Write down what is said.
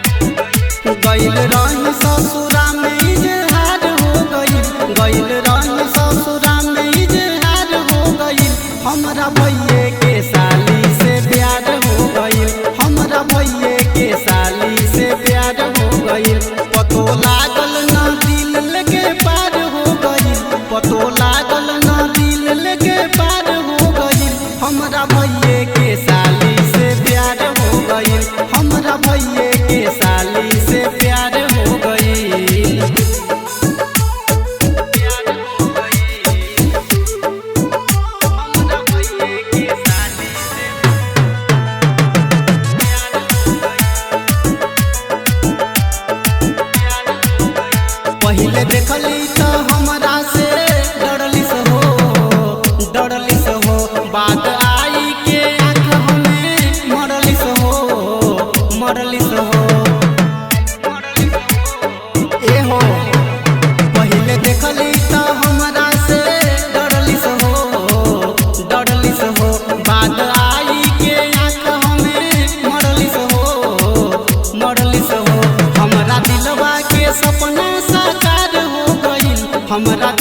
गइल रही ससुरा में इजहार हो गइल, गइल रही ससुरा में इजहार हो गइल। हमरा भइये के साली से प्यार हो गइल, हमरा भइये के साली से प्यार हो गइल। पतो लागल ना दिल लेके पार हो गइल, पतो लागल ना दिल लेके पार हो गइल। हमरा भइये के साली से प्यार हो गइल, हमरा भइये के साली से प्यार हो गइल। प्यार हो गइल, हमरा भइये के साली से प्यार हो गइल, प्यार हो गइल। पहिले देखली त हमरा से डरलिस हो, बात आई के आँख हमें मरलिस हो, मरलिस हो। एहो पहिले देखली त हमरा से डरलिस हो, बात आई के आँख हमें मरलिस हो, मरलिस हो। हमरा दिलवा के सपना साकार हो गइल, हमरा